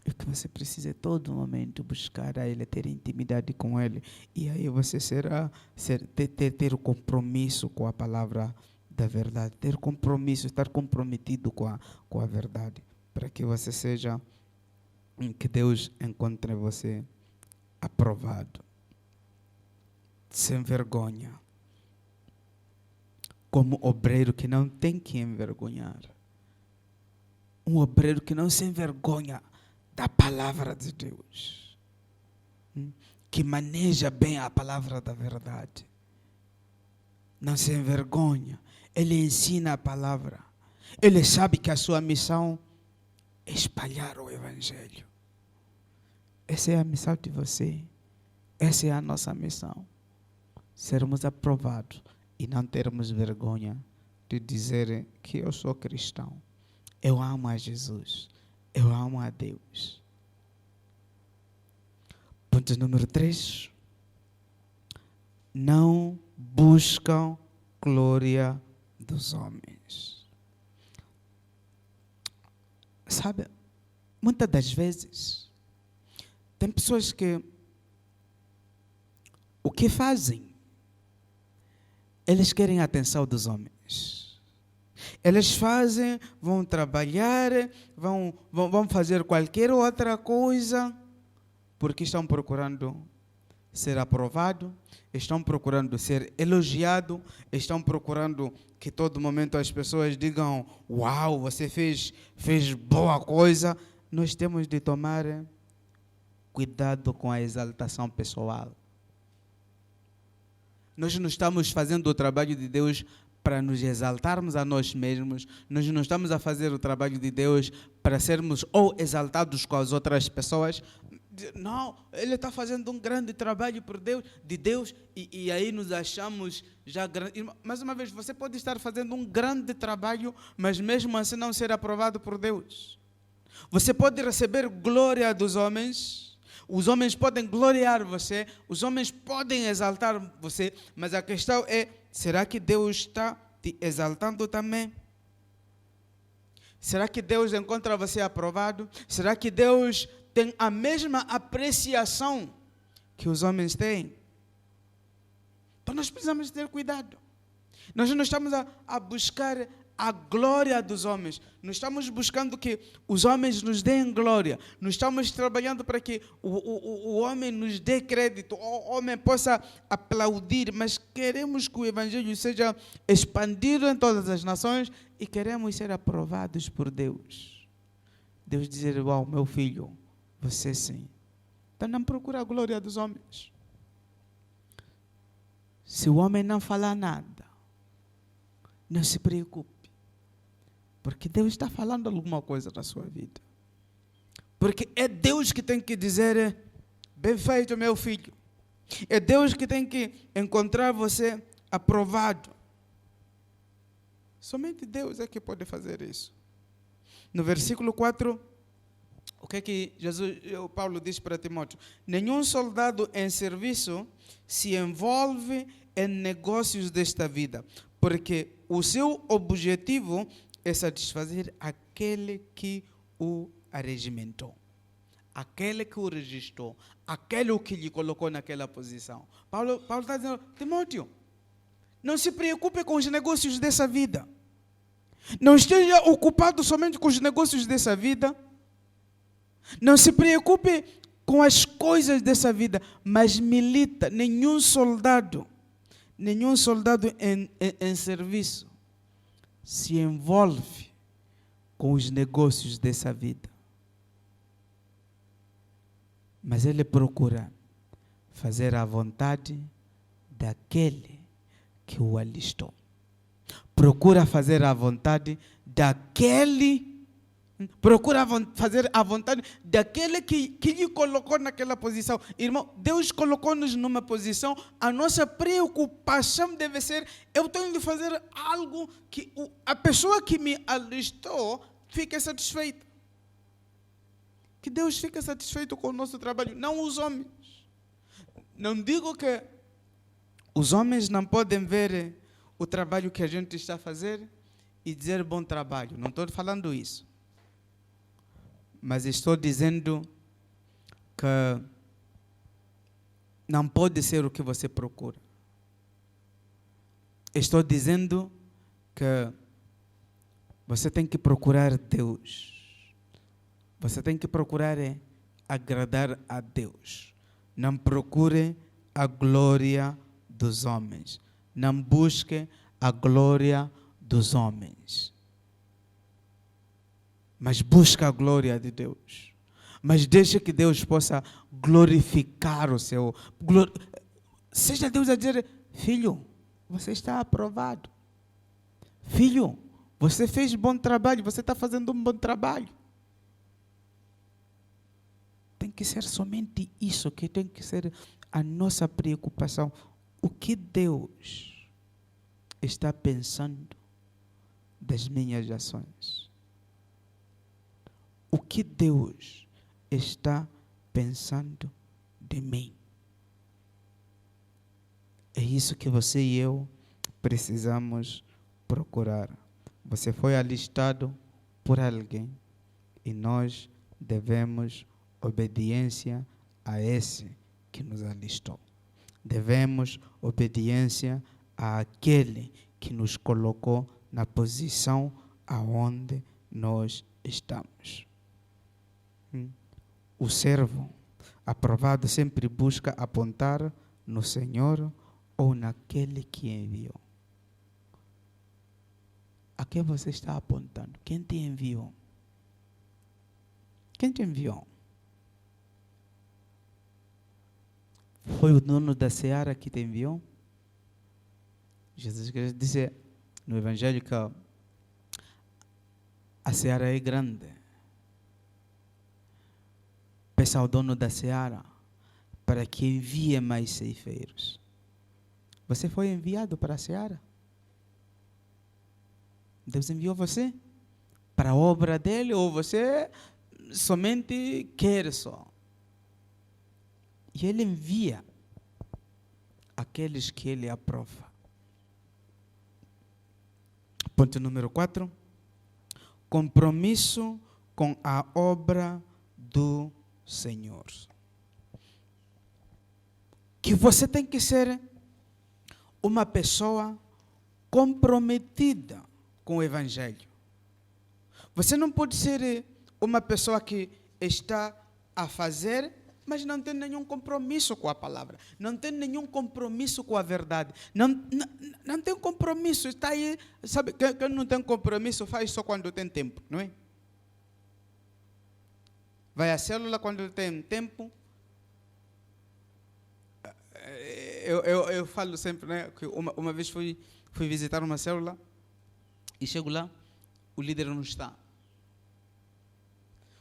O que você precisa todo momento buscar a Ele, ter intimidade com Ele. E aí você ter o compromisso com a palavra da verdade. Ter compromisso, estar comprometido com a verdade. Para que você seja, que Deus encontre você aprovado. Sem vergonha. Como obreiro que não tem que envergonhar. Um obreiro que não se envergonha da palavra de Deus. Que maneja bem a palavra da verdade. Não se envergonha. Ele ensina a palavra. Ele sabe que a sua missão é espalhar o Evangelho. Essa é a missão de você. Essa é a nossa missão. Sermos aprovados e não termos vergonha de dizer que eu sou cristão. Eu amo a Jesus. Eu amo a Deus. Ponto número 3. Não buscam glória dos homens. Sabe, muitas das vezes, tem pessoas que o que fazem? Eles querem a atenção dos homens. Eles fazem, vão trabalhar, vão fazer qualquer outra coisa, porque estão procurando ser aprovado, estão procurando ser elogiado, estão procurando que todo momento as pessoas digam: uau, você fez boa coisa. Nós temos de tomar cuidado com a exaltação pessoal. Nós não estamos fazendo o trabalho de Deus para nos exaltarmos a nós mesmos. Nós não estamos a fazer o trabalho de Deus para sermos ou exaltados com as outras pessoas. Não, ele está fazendo um grande trabalho de Deus, e aí nos achamos já grandes. Mais uma vez, você pode estar fazendo um grande trabalho, mas mesmo assim não ser aprovado por Deus. Você pode receber glória dos homens, os homens podem gloriar você, os homens podem exaltar você, mas a questão é: será que Deus está te exaltando também? Será que Deus encontra você aprovado? Será que Deus tem a mesma apreciação que os homens têm? Então nós precisamos ter cuidado. Nós não estamos a buscar a glória dos homens. Nós estamos buscando que os homens nos deem glória. Nós estamos trabalhando para que o homem nos dê crédito, o homem possa aplaudir, mas queremos que o Evangelho seja expandido em todas as nações e queremos ser aprovados por Deus. Deus dizer: uau, meu filho, você sim. Então não procura a glória dos homens. Se o homem não falar nada, não se preocupe, porque Deus está falando alguma coisa na sua vida. Porque é Deus que tem que dizer: bem feito, meu filho. É Deus que tem que encontrar você aprovado. Somente Deus é que pode fazer isso. No versículo 4, o que é que Paulo diz para Timóteo? Nenhum soldado em serviço se envolve em negócios desta vida, porque o seu objetivo é satisfazer aquele que o arregimentou, aquele que o registrou, aquele que lhe colocou naquela posição. Paulo está dizendo: Timóteo, não se preocupe com os negócios dessa vida. Não esteja ocupado somente com os negócios dessa vida. Não se preocupe com as coisas dessa vida, mas milita. Nenhum soldado em serviço se envolve com os negócios dessa vida. Mas ele procura fazer a vontade daquele que o alistou. Procura fazer a vontade daquele. Procura fazer a vontade daquele que lhe colocou naquela posição. Irmão, Deus colocou-nos numa posição. A nossa preocupação deve ser: eu tenho de fazer algo que a pessoa que me alistou fique satisfeita. Que Deus fique satisfeito com o nosso trabalho, não os homens. Não digo que os homens não podem ver o trabalho que a gente está a fazer e dizer bom trabalho. Não estou falando isso. Mas estou dizendo que não pode ser o que você procura. Estou dizendo que você tem que procurar Deus. Você tem que procurar agradar a Deus. Não procure a glória dos homens. Não busque a glória dos homens. Mas busca a glória de Deus. Mas deixa que Deus possa glorificar o seu. Seja Deus a dizer: filho, você está aprovado. Filho, você fez bom trabalho, você está fazendo um bom trabalho. Tem que que ser somente isso, que tem que ser a nossa preocupação. O que Deus está pensando das minhas ações? O que Deus está pensando de mim? É isso que você e eu precisamos procurar. Você foi alistado por alguém e nós devemos obediência a esse que nos alistou. Devemos obediência àquele que nos colocou na posição aonde nós estamos. O servo aprovado sempre busca apontar no Senhor ou naquele que enviou. A quem você está apontando? Quem te enviou? Quem te enviou? Foi o dono da seara que te enviou? Jesus Cristo disse no Evangelho que a seara é grande. Peça ao dono da seara para que envie mais ceifeiros. Você foi enviado para a seara? Deus enviou você para a obra dele ou você somente quer só? E ele envia aqueles que ele aprova. Ponto número 4. Compromisso com a obra do Senhor. Que você tem que ser uma pessoa comprometida com o Evangelho. Você não pode ser uma pessoa que está a fazer, mas não tem nenhum compromisso com a palavra. Não tem nenhum compromisso com a verdade. Não tem compromisso. Está aí, sabe, quem não tem compromisso faz só quando tem tempo, não é? Vai à célula quando tem tempo. Eu falo sempre, né, que uma vez fui visitar uma célula e chego lá, o líder não está.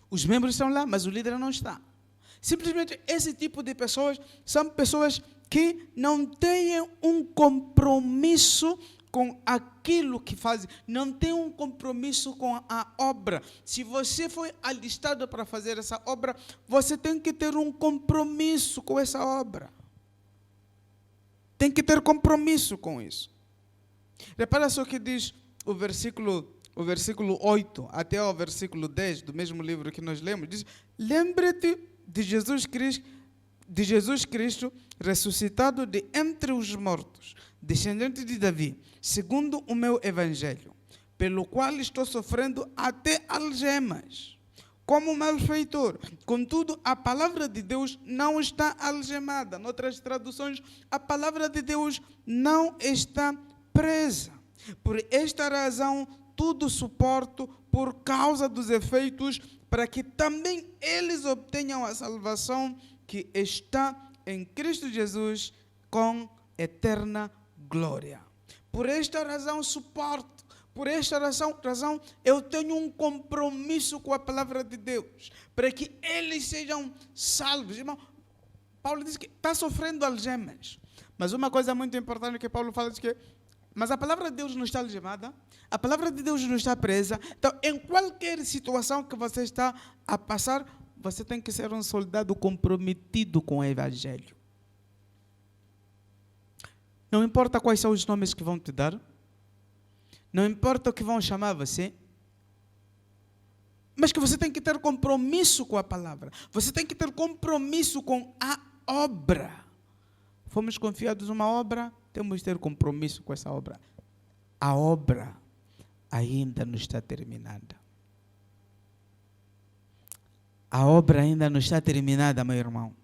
Os membros estão lá, mas o líder não está. Simplesmente esse tipo de pessoas são pessoas que não têm um compromisso com aquilo que fazem, não têm um compromisso com a obra. Se você foi alistado para fazer essa obra, você tem que ter um compromisso com essa obra. Tem que ter compromisso com isso. Repara só o que diz o versículo 8 até o versículo 10 do mesmo livro que nós lemos. Diz: lembra-te de Jesus Cristo, ressuscitado de entre os mortos, descendente de Davi, segundo o meu evangelho, pelo qual estou sofrendo até algemas, como malfeitor. Contudo, a palavra de Deus não está algemada. Noutras traduções, a palavra de Deus não está presa. Por esta razão, tudo suporto por causa dos efeitos, para que também eles obtenham a salvação que está em Cristo Jesus com eterna glória. Por esta razão suporto, por esta razão eu tenho um compromisso com a palavra de Deus, para que eles sejam salvos. Irmão, Paulo diz que está sofrendo algemas, mas uma coisa muito importante que Paulo fala é que mas a palavra de Deus não está algemada, a palavra de Deus não está presa. Então, em qualquer situação que você está a passar, você tem que ser um soldado comprometido com o Evangelho. Não importa quais são os nomes que vão te dar, não importa o que vão chamar você, mas que você tem que ter compromisso com a palavra. Você tem que ter compromisso com a obra. Fomos confiados numa obra, temos que ter compromisso com essa obra. A obra ainda não está terminada. A obra ainda não está terminada, meu irmão.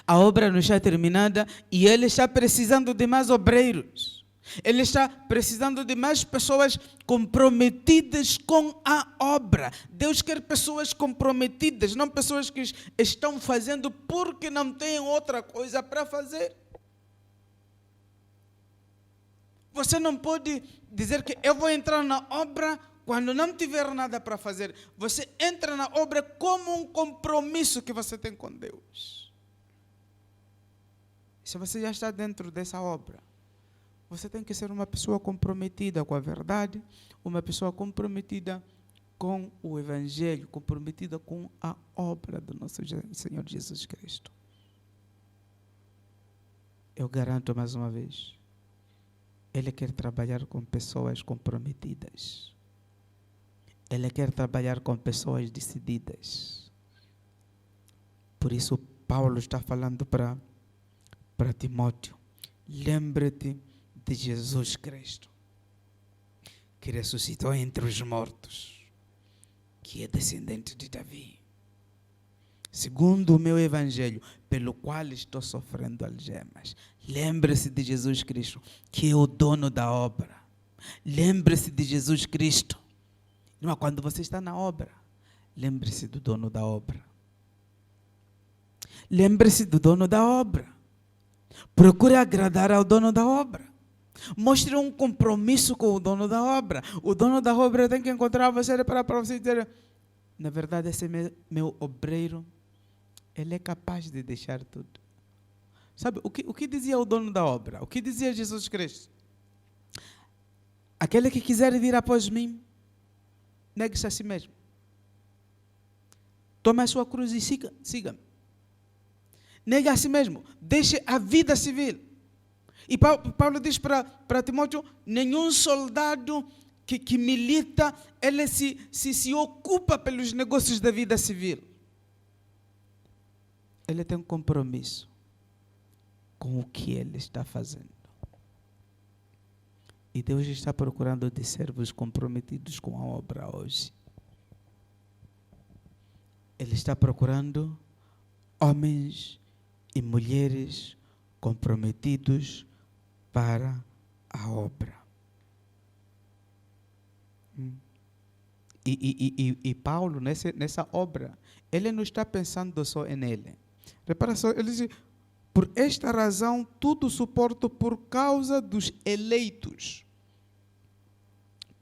A obra não está terminada e ele está precisando de mais obreiros. Ele está precisando de mais pessoas comprometidas com a obra. Deus quer pessoas comprometidas, não pessoas que estão fazendo porque não têm outra coisa para fazer. Você não pode dizer que eu vou entrar na obra quando não tiver nada para fazer, você entra na obra como um compromisso que você tem com Deus. Se você já está dentro dessa obra, você tem que ser uma pessoa comprometida com a verdade, uma pessoa comprometida com o Evangelho, comprometida com a obra do nosso Senhor Jesus Cristo. Eu garanto mais uma vez, Ele quer trabalhar com pessoas comprometidas. Ele quer trabalhar com pessoas decididas. Por isso, Paulo está falando para Timóteo: lembre-te de Jesus Cristo, que ressuscitou entre os mortos, que é descendente de Davi, segundo o meu evangelho, pelo qual estou sofrendo algemas. Lembre-se de Jesus Cristo, que é o dono da obra. Lembre-se de Jesus Cristo. Não, quando você está na obra, lembre-se do dono da obra. Lembre-se do dono da obra. Procure agradar ao dono da obra. Mostre um compromisso com o dono da obra. O dono da obra tem que encontrar você para você dizer: na verdade, esse meu obreiro, ele é capaz de deixar tudo. Sabe, o que dizia o dono da obra? O que dizia Jesus Cristo? Aquele que quiser vir após mim, negue-se a si mesmo. Tome a sua cruz e siga-me. Negue a si mesmo. Deixe a vida civil. E Paulo diz para Timóteo: nenhum soldado que milita, ele se ocupa pelos negócios da vida civil. Ele tem um compromisso com o que ele está fazendo. E Deus está procurando de servos comprometidos com a obra hoje. Ele está procurando homens e mulheres comprometidos para a obra. E Paulo, nessa obra, ele não está pensando só nele. Repara só, ele diz: por esta razão tudo suporto por causa dos eleitos,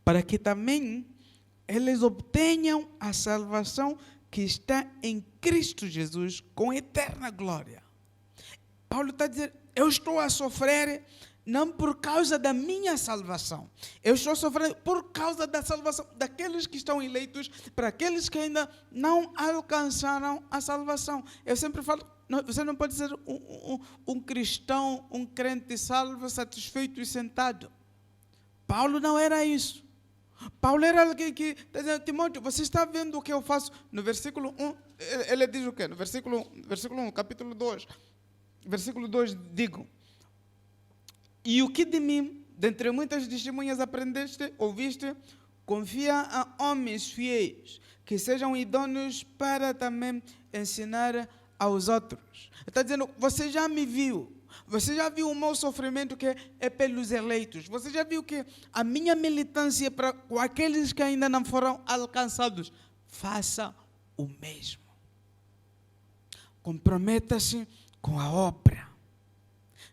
para que também eles obtenham a salvação que está em Cristo Jesus com eterna glória. Paulo está dizendo: eu estou a sofrer não por causa da minha salvação. Eu estou sofrendo por causa da salvação daqueles que estão eleitos, para aqueles que ainda não alcançaram a salvação. Eu sempre falo, você não pode ser um cristão, um crente salvo, satisfeito e sentado. Paulo não era isso. Paulo era alguém que está dizendo: Timóteo, você está vendo o que eu faço? No versículo 1, ele diz o quê? No versículo 1, capítulo 2, versículo 2, digo: e o que de mim, dentre muitas testemunhas aprendeste, ouviste, confia a homens fiéis, que sejam idôneos para também ensinar aos outros. Está dizendo: você já me viu. Você já viu o meu sofrimento, que é pelos eleitos. Você já viu que a minha militância para com aqueles que ainda não foram alcançados. Faça o mesmo. Comprometa-se com a obra.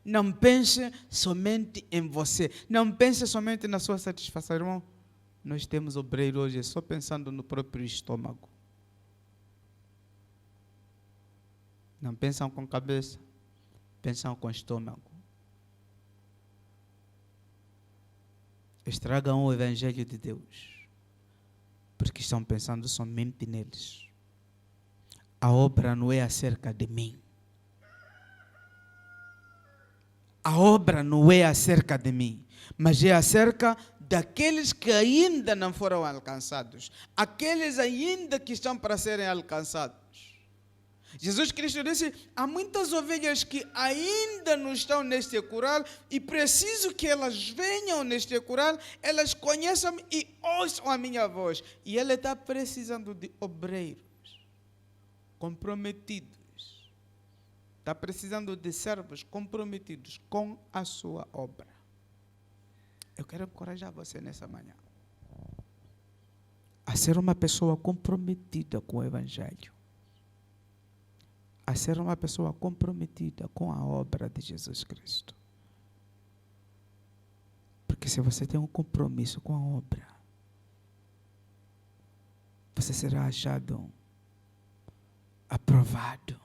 Não pense somente em você. Não pense somente na sua satisfação. Irmão, nós temos obreiro hoje só pensando no próprio estômago. Não pensam com cabeça. Pensam com estômago. Estragam o Evangelho de Deus, porque estão pensando somente neles. A obra não é acerca de mim. A obra não é acerca de mim, mas é acerca daqueles que ainda não foram alcançados. Aqueles ainda que estão para serem alcançados. Jesus Cristo disse: há muitas ovelhas que ainda não estão neste curral e preciso que elas venham neste curral, elas conheçam e ouçam a minha voz. E Ele está precisando de obreiros comprometidos. Está precisando de servos comprometidos com a sua obra. Eu quero encorajar você nessa manhã a ser uma pessoa comprometida com o Evangelho. A ser uma pessoa comprometida com a obra de Jesus Cristo. Porque se você tem um compromisso com a obra, você será achado aprovado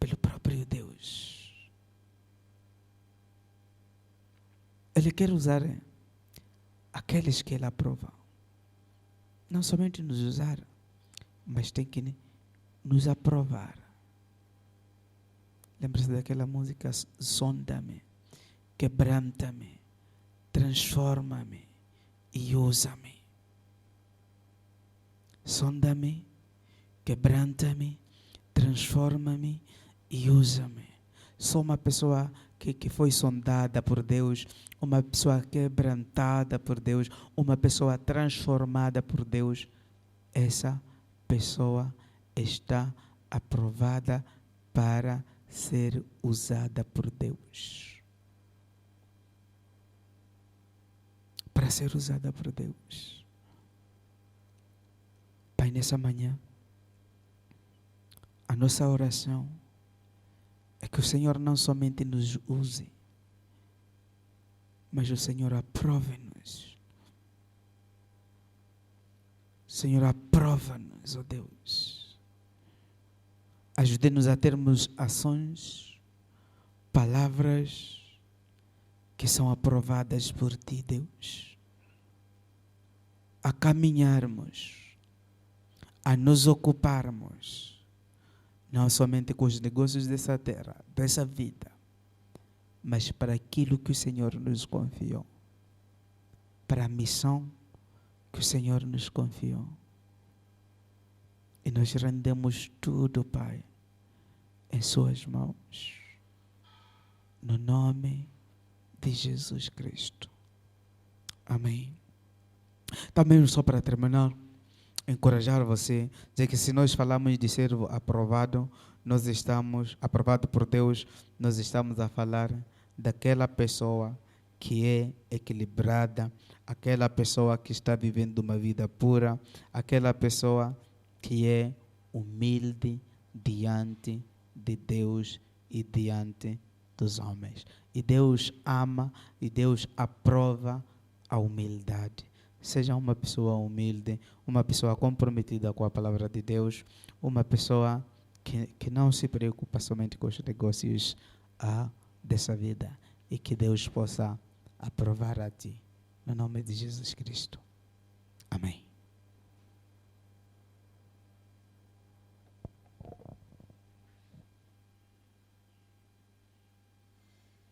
pelo próprio Deus. Ele quer usar aqueles que Ele aprova. Não somente nos usar, mas tem que nos aprovar. Lembra-se daquela música? Sonda-me, quebranta-me, transforma-me e usa-me. Sonda-me, quebranta-me, transforma-me e usa-me. Sou uma pessoa que foi sondada por Deus, uma pessoa quebrantada por Deus, uma pessoa transformada por Deus. Essa pessoa está aprovada para ser usada por Deus. Para ser usada por Deus. Pai, nessa manhã, a nossa oração é que o Senhor não somente nos use, mas o Senhor aprove-nos. Senhor, aprova-nos, ó Deus. Ajude-nos a termos ações, palavras que são aprovadas por Ti, Deus. A caminharmos, a nos ocuparmos, não somente com os negócios dessa terra, dessa vida, mas para aquilo que o Senhor nos confiou, para a missão que o Senhor nos confiou. E nós rendemos tudo, Pai, em Suas mãos, no nome de Jesus Cristo. Amém. Também, só para terminar, encorajar você, dizer que se nós falamos de ser aprovado, nós estamos, aprovado por Deus, nós estamos a falar daquela pessoa que é equilibrada, aquela pessoa que está vivendo uma vida pura, aquela pessoa que é humilde diante de Deus e diante dos homens. E Deus ama e Deus aprova a humildade. Seja uma pessoa humilde, uma pessoa comprometida com a palavra de Deus, uma pessoa que não se preocupa somente com os negócios dessa vida, e que Deus possa aprovar a ti, no nome de Jesus Cristo.